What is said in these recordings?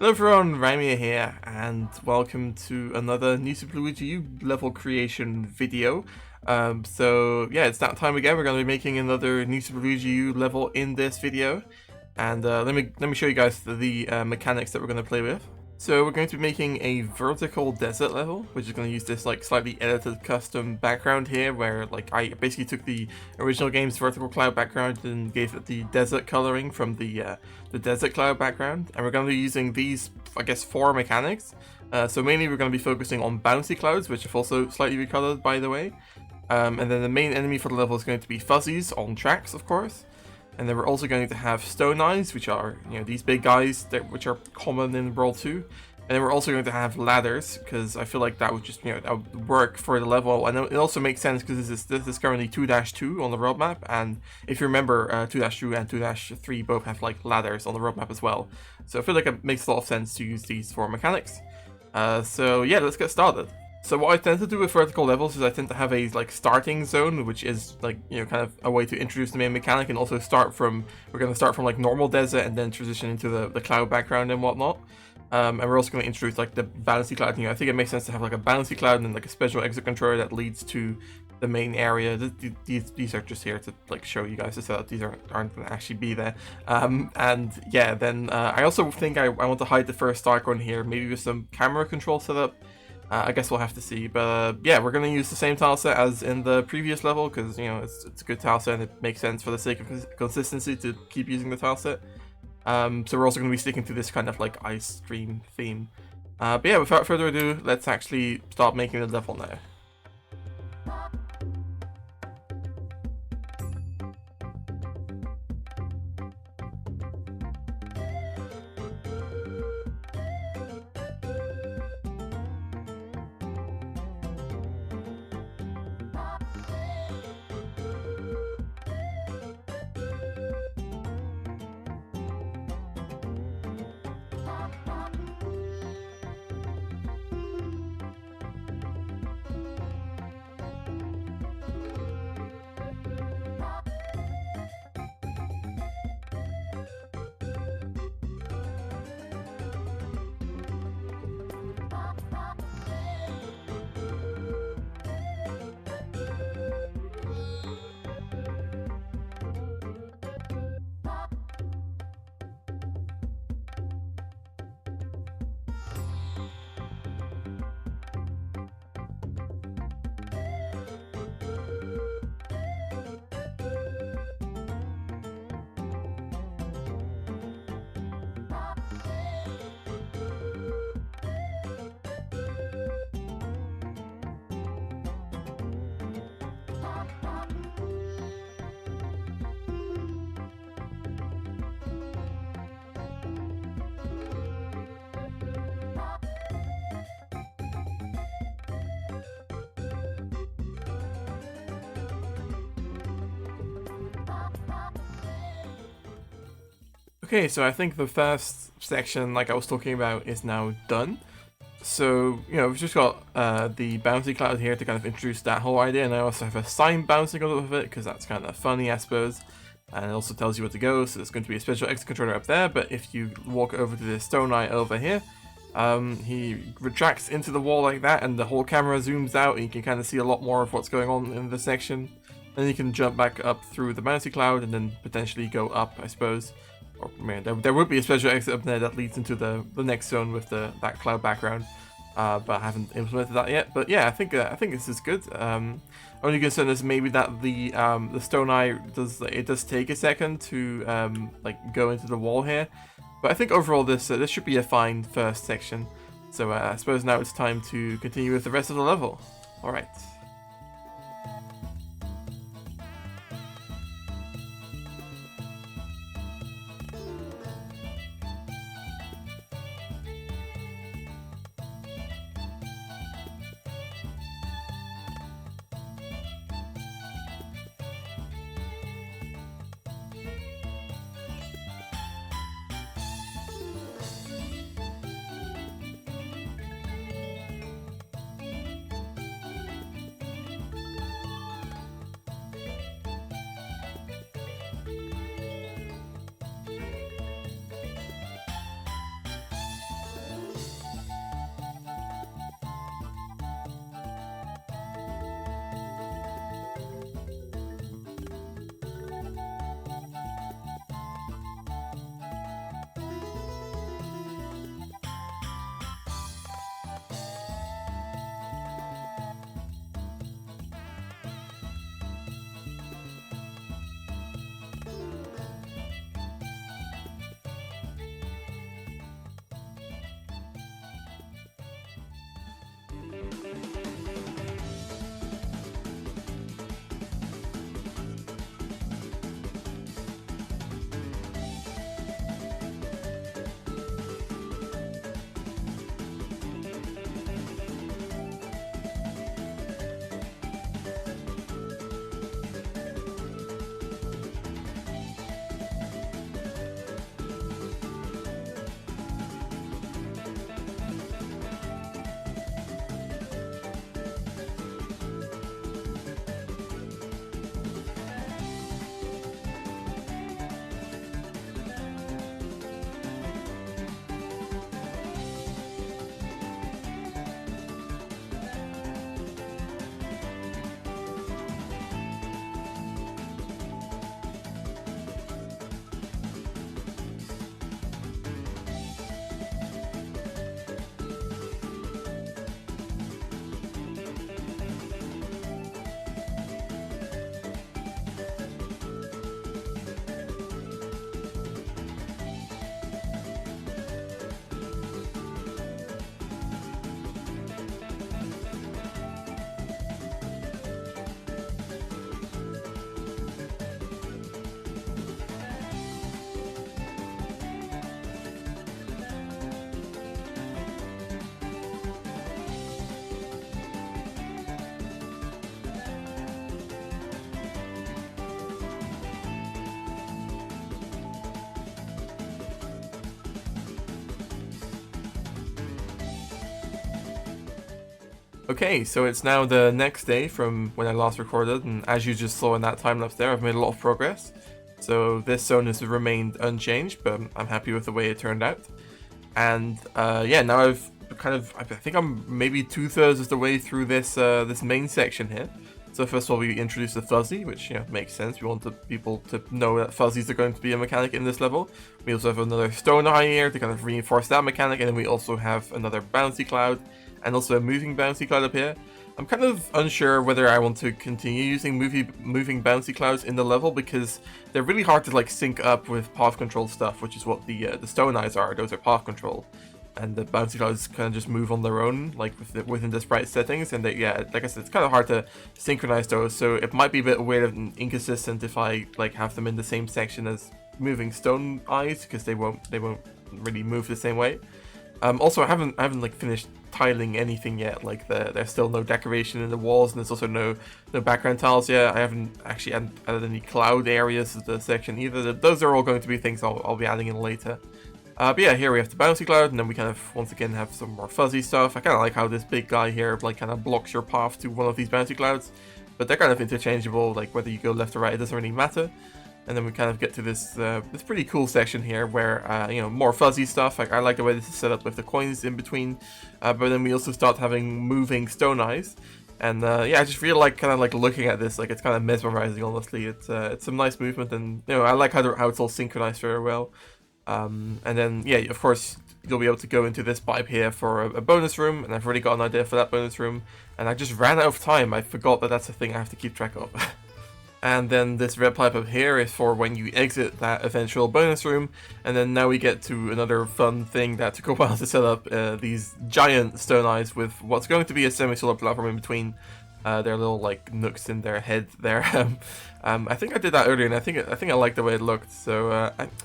Hello everyone, Rimea here, and welcome to another new Super Luigi U level creation video. Yeah, it's that time again. We're going to be making another new Super Luigi U level in this video, and let me show you guys the mechanics that we're going to play with. So we're going to be making a vertical desert level, which is going to use this like slightly edited custom background here, where like I basically took the original game's vertical cloud background and gave it the desert coloring from the desert cloud background, and we're going to be using these, I guess, four mechanics. So mainly we're going to be focusing on bouncy clouds, which have also slightly recolored, by the way. And then the main enemy for the level is going to be fuzzies on tracks, of course. And then we're also going to have stone eyes, which are, these big guys which are common in World 2. And then we're also going to have ladders, because I feel like that would just, that would work for the level. And it also makes sense because this is currently 2-2 on the roadmap. And if you remember, 2-2 and 2-3 both have like ladders on the roadmap as well. So I feel like it makes a lot of sense to use these four mechanics. So yeah, let's get started. So what I tend to do with vertical levels is I tend to have a like starting zone, which is like, kind of a way to introduce the main mechanic, and also we're going to start from like normal desert and then transition into the cloud background and whatnot. And we're also going to introduce like the bouncy cloud. I think it makes sense to have like a bouncy cloud and then like a special exit controller that leads to the main area. These are just here to like show you guys the setup. These aren't going to actually be there. And yeah, then I also think I want to hide the first start one here, maybe with some camera control setup. I guess we'll have to see, but yeah, we're going to use the same tileset as in the previous level, because, it's a good tileset and it makes sense for the sake of consistency to keep using the tileset. So we're also going to be sticking to this kind of like ice stream theme. But yeah, without further ado, let's actually start making the level now. Okay, so I think the first section, like I was talking about, is now done. So, we've just got the bouncy cloud here to kind of introduce that whole idea, and I also have a sign bouncing on top of it, because that's kind of funny, I suppose. And it also tells you where to go, so there's going to be a special exit controller up there, but if you walk over to this stone eye over here, he retracts into the wall like that, and the whole camera zooms out, and you can kind of see a lot more of what's going on in this section. Then you can jump back up through the bouncy cloud, and then potentially go up, I suppose. Or, man, there would be a special exit up there that leads into the next zone with that cloud background, but I haven't implemented that yet. But yeah, I think this is good. Only concern is maybe that the stone eye does take a second to like go into the wall here, but I think overall this should be a fine first section. So I suppose now it's time to continue with the rest of the level. All right. Okay, so it's now the next day from when I last recorded, and as you just saw in that time lapse there, I've made a lot of progress. So this zone has remained unchanged, but I'm happy with the way it turned out. And yeah, now I think I'm maybe 2/3 of the way through this main section here. So first of all, we introduce the fuzzy, which makes sense. We want the people to know that fuzzies are going to be a mechanic in this level. We also have another stone eye here to kind of reinforce that mechanic, and then we also have another bouncy cloud, and also a moving bouncy cloud up here. I'm kind of unsure whether I want to continue using moving bouncy clouds in the level, because they're really hard to like sync up with path control stuff, which is what the stone eyes are. Those are path control, and the bouncy clouds kind of just move on their own, like within the sprite settings. And yeah, like I said, it's kind of hard to synchronize those, so it might be a bit weird and inconsistent if I like have them in the same section as moving stone eyes, because they won't really move the same way. Also, I haven't like finished tiling anything yet. Like there's still no decoration in the walls, and there's also no background tiles yet. I haven't actually added any cloud areas to the section either. Those are all going to be things I'll be adding in later. But yeah, here we have the bouncy cloud, and then we kind of once again have some more fuzzy stuff. I kind of like how this big guy here like kind of blocks your path to one of these bouncy clouds, but they're kind of interchangeable. Like whether you go left or right, it doesn't really matter. And then we kind of get to this this pretty cool section here where, more fuzzy stuff. Like I like the way this is set up with the coins in between. But then we also start having moving stone eyes. And yeah, I just feel like kind of like looking at this, like it's kind of mesmerizing, honestly. It's some nice movement, and I like how it's all synchronized very well. And then, yeah, of course, you'll be able to go into this pipe here for a bonus room, and I've already got an idea for that bonus room. And I just ran out of time. I forgot that that's a thing I have to keep track of. And then this red pipe up here is for when you exit that eventual bonus room. And then now we get to another fun thing that took a while to set up, these giant stone eyes with what's going to be a semi-solar platform in between their little like nooks in their head there. I think I did that earlier, and I think I like the way it looked, so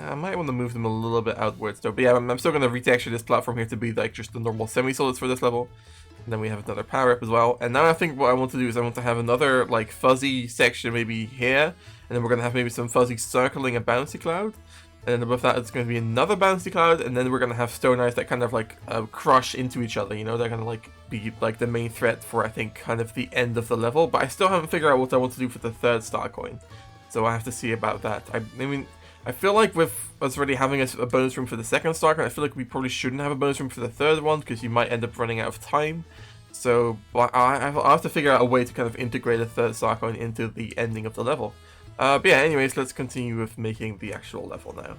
I might want to move them a little bit outwards though. But yeah, I'm still going to retexture this platform here to be like just the normal semi-solids for this level. And then we have another power up as well. And now I think what I want to do is I want to have another like fuzzy section maybe here. And then we're going to have maybe some fuzzy circling a bouncy cloud. And then above that it's going to be another bouncy cloud. And then we're going to have stone eyes that kind of like crush into each other. They're going to like be like the main threat for, I think, kind of the end of the level. But I still haven't figured out what I want to do for the third star coin. So I have to see about that. I mean, I feel like with us already having a bonus room for the second star coin, I feel like we probably shouldn't have a bonus room for the third one, because you might end up running out of time. So I'll have to figure out a way to kind of integrate a third star coin into the ending of the level. But yeah, anyways, let's continue with making the actual level now.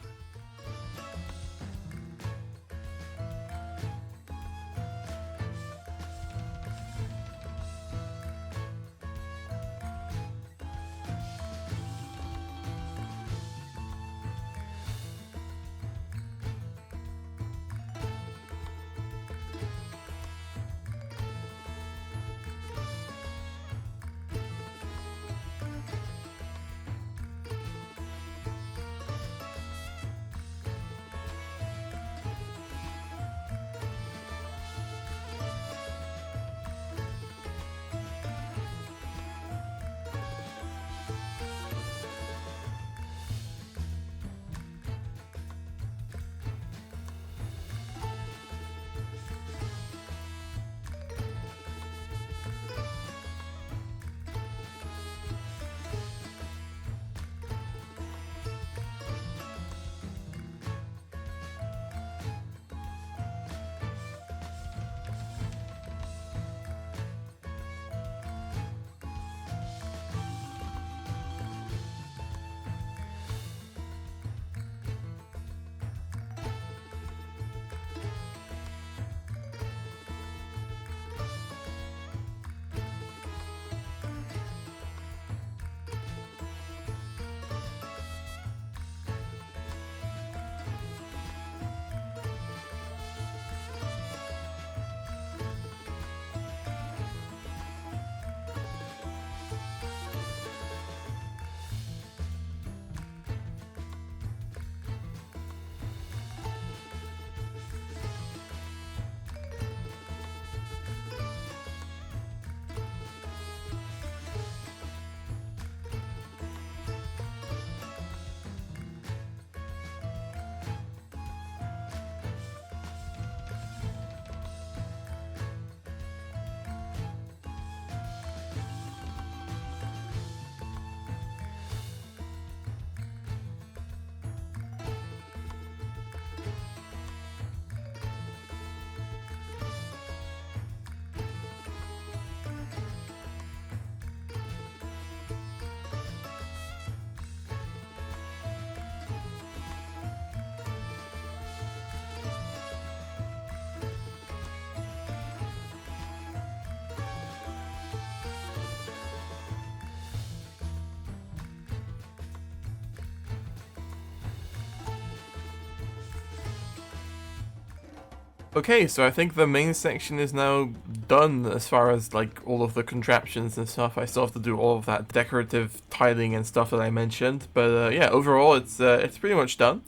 Okay, so I think the main section is now done as far as like all of the contraptions and stuff. I still have to do all of that decorative tiling and stuff that I mentioned, but yeah, overall it's pretty much done.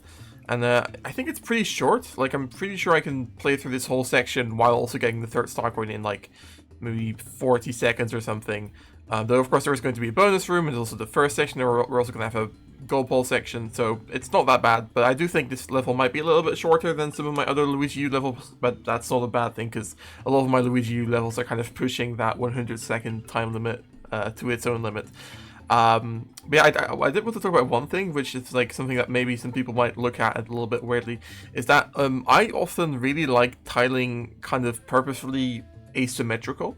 And I think it's pretty short. Like, I'm pretty sure I can play through this whole section while also getting the third star coin in like maybe 40 seconds or something. Though of course there is going to be a bonus room, and also the first section. We're also going to have a gold pole section, so it's not that bad. But I do think this level might be a little bit shorter than some of my other Luigi U levels, but that's not a bad thing, because a lot of my Luigi U levels are kind of pushing that 100-second time limit to its own limit. But yeah, I did want to talk about one thing, which is like something that maybe some people might look at a little bit weirdly, is that I often really like tiling kind of purposefully asymmetrical.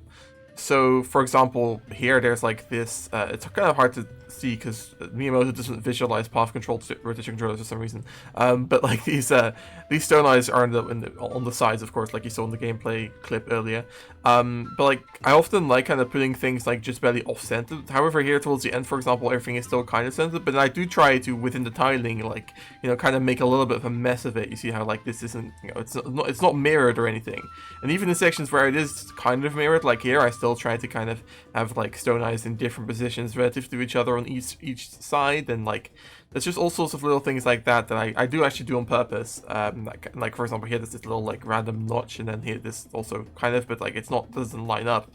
So, for example, here there's like this, it's kind of hard to see because Miyamoto doesn't visualize path control rotation controllers for some reason. But like these stone eyes are on the sides, of course, like you saw in the gameplay clip earlier. But like I often like kind of putting things like just barely off-centered. However, here towards the end, for example, everything is still kind of centered. But I do try to, within the tiling, like, you know, kind of make a little bit of a mess of it. You see how like this isn't, you know, it's not mirrored or anything. And even in sections where it is kind of mirrored, like here, I still try to kind of have like stone eyes in different positions relative to each other on each side, and like there's just all sorts of little things like that that I do actually do on purpose. Like for example, here there's this little like random notch, and then here this also kind of, but like it's not, doesn't line up.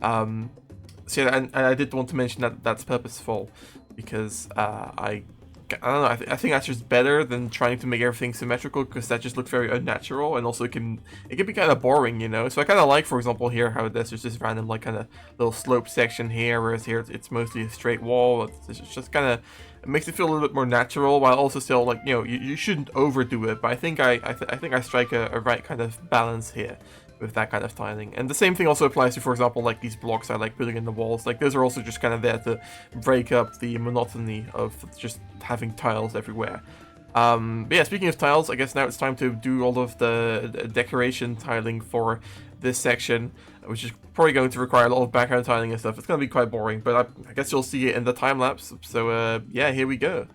So yeah, and I did want to mention that that's purposeful, because I don't know, I think that's just better than trying to make everything symmetrical, because that just looks very unnatural, and also it can be kind of boring, you know. So I kind of like, for example, here how there's just this random like kind of little slope section here, whereas here it's mostly a straight wall. It's just kind of, it makes it feel a little bit more natural, while also still, like, you know, you shouldn't overdo it. But I think I think I strike a right kind of balance here with that kind of tiling. And the same thing also applies to, for example, like these blocks I like putting in the walls. Like those are also just kind of there to break up the monotony of just having tiles everywhere. But yeah, speaking of tiles, I guess now it's time to do all of the decoration tiling for this section, which is probably going to require a lot of background tiling and stuff. It's going to be quite boring, but I guess you'll see it in the time lapse. So yeah, here we go.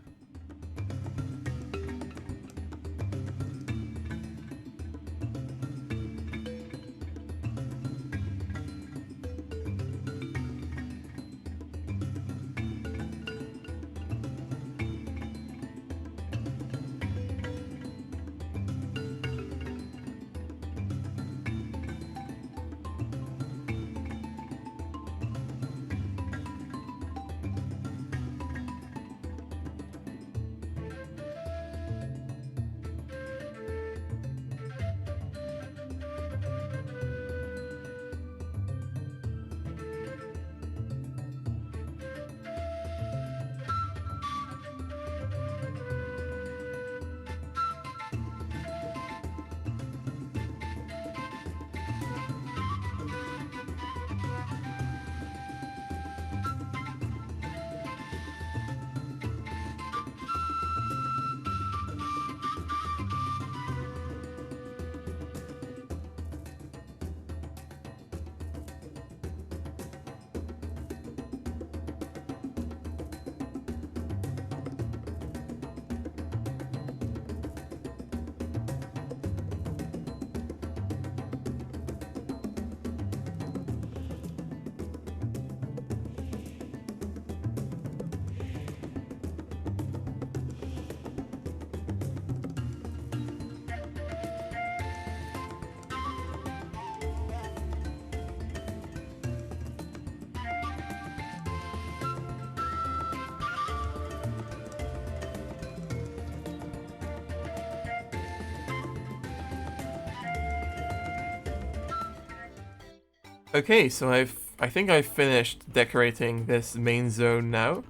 Okay, so I think I've finished decorating this main zone now.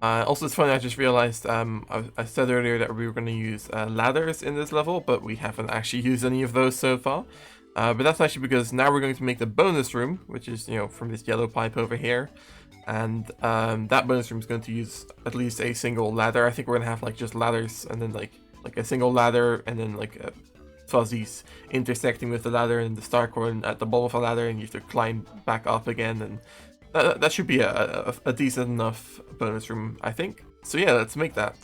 Also, it's funny, I just realized I said earlier that we were going to use ladders in this level, but we haven't actually used any of those so far. But that's actually because now we're going to make the bonus room, which is, you know, from this yellow pipe over here. And that bonus room is going to use at least a single ladder. I think we're going to have like just ladders, and then like a single ladder, and then like fuzzies intersecting with the ladder, and the star coin at the bottom of the ladder, and you have to climb back up again, and that should be a decent enough bonus room, I think. So yeah, let's make that.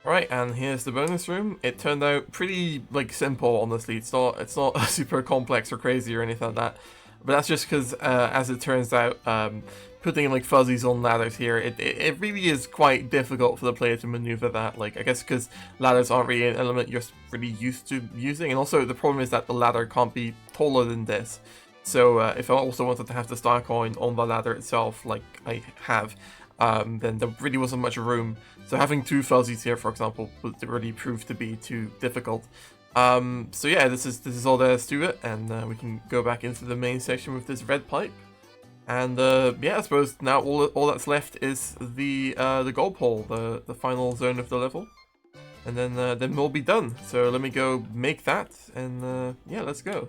Right, and here's the bonus room. It turned out pretty like simple, honestly. It's not super complex or crazy or anything like that. But that's just because, as it turns out, putting like fuzzies on ladders here, it really is quite difficult for the player to maneuver that. Like, I guess because ladders aren't really an element you're really used to using, and also the problem is that the ladder can't be taller than this. So if I also wanted to have the star coin on the ladder itself, like I have, then there really wasn't much room. So having two fuzzies here, for example, would really prove to be too difficult. So yeah, this is all there is to it, and we can go back into the main section with this red pipe. And yeah, I suppose now all that's left is the goal pole, the final zone of the level, and then we'll be done. So let me go make that, and yeah, let's go.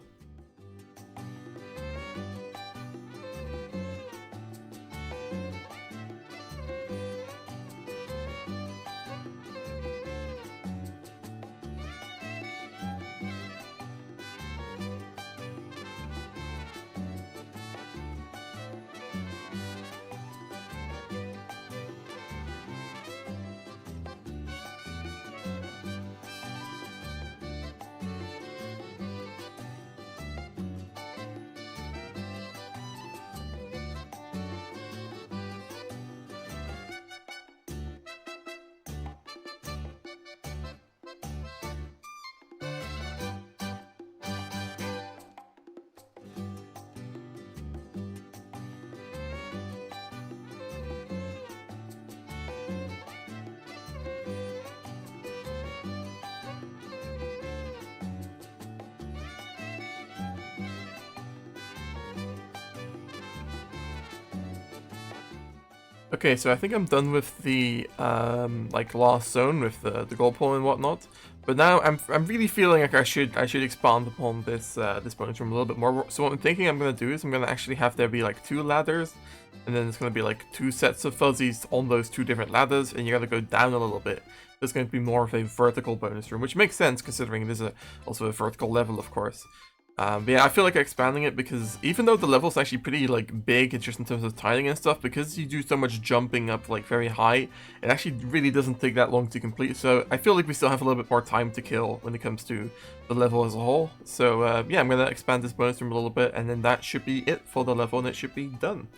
Okay, so I think I'm done with the like last zone with the goal pole and whatnot. But now I'm really feeling like I should expand upon this this bonus room a little bit more. So what I'm thinking I'm gonna do is I'm gonna actually have there be like two ladders, and then it's gonna be like two sets of fuzzies on those two different ladders, and you gotta go down a little bit. There's going to be more of a vertical bonus room, which makes sense considering it is also a vertical level, of course. But yeah, I feel like expanding it because even though the level's actually pretty like big, it's just in terms of tiling and stuff, because you do so much jumping up like very high, it actually really doesn't take that long to complete. So I feel like we still have a little bit more time to kill when it comes to the level as a whole. So yeah, I'm gonna expand this bonus room a little bit, and then that should be it for the level, and it should be done.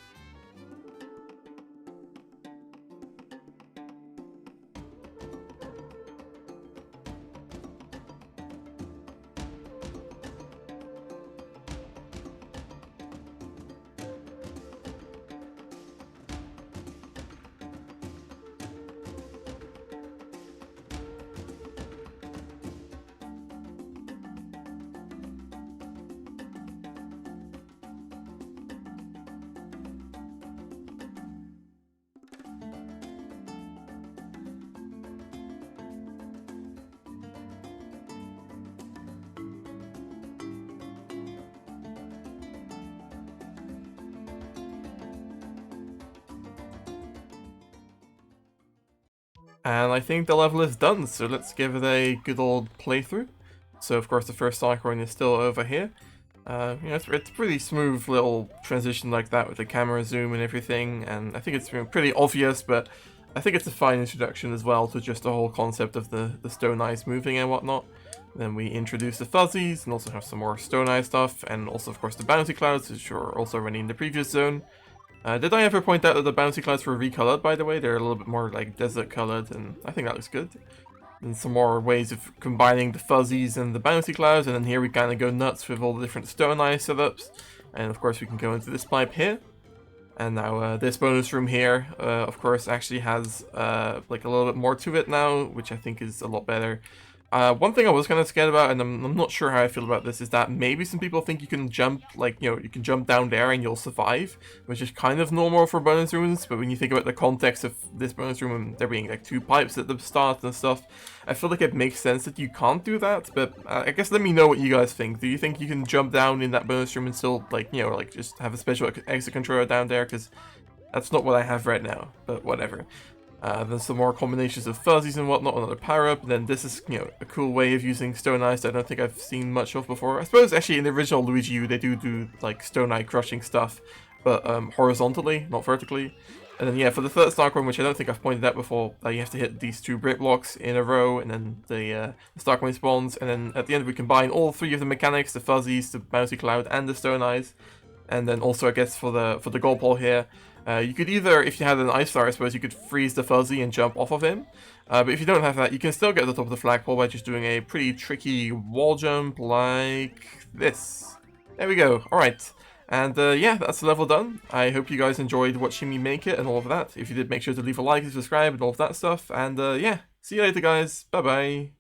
And I think the level is done, so let's give it a good old playthrough. So of course the first icon is still over here. You know, it's a pretty smooth little transition like that with the camera zoom and everything, and I think it's pretty obvious, but I think it's a fine introduction as well to just the whole concept of the stone eyes moving and whatnot. Then we introduce the fuzzies and also have some more stone eye stuff, and also of course the bouncy clouds, which were also running in the previous zone. Did I ever point out that the bouncy clouds were recolored, by the way? They're a little bit more like desert colored, and I think that looks good. And some more ways of combining the fuzzies and the bouncy clouds, and then here we kind of go nuts with all the different stone eye setups. And of course we can go into this pipe here. And now this bonus room here, of course, actually has like a little bit more to it now, which I think is a lot better. One thing I was kind of scared about, and I'm not sure how I feel about this, is that maybe some people think you can jump, like, you can jump down there and you'll survive, which is kind of normal for bonus rooms, but when you think about the context of this bonus room and there being, like, 2 pipes at the start and stuff, I feel like it makes sense that you can't do that, but I guess let me know what you guys think. Do you think you can jump down in that bonus room and still, like, like, just have a special exit controller down there? Because that's not what I have right now, but whatever. Then some more combinations of fuzzies and whatnot, another power-up, and then this is, a cool way of using Stone Ice that I don't think I've seen much of before. I suppose, actually, in the original Luigi U, they do, like, Stone Eye crushing stuff, but horizontally, not vertically. And then, yeah, for the third star coin, which I don't think I've pointed out before, you have to hit these 2 brick blocks in a row, and then the star coin spawns, and then at the end we combine all 3 of the mechanics, the fuzzies, the bouncy cloud, and the Stone Eyes. And then also, I guess, for the gold ball here, you could either, if you had an ice star, I suppose you could freeze the fuzzy and jump off of him. But if you don't have that, you can still get to the top of the flagpole by just doing a pretty tricky wall jump like this. There we go. Alright. And yeah, that's the level done. I hope you guys enjoyed watching me make it and all of that. If you did, make sure to leave a like and subscribe and all of that stuff. And yeah, see you later, guys. Bye-bye.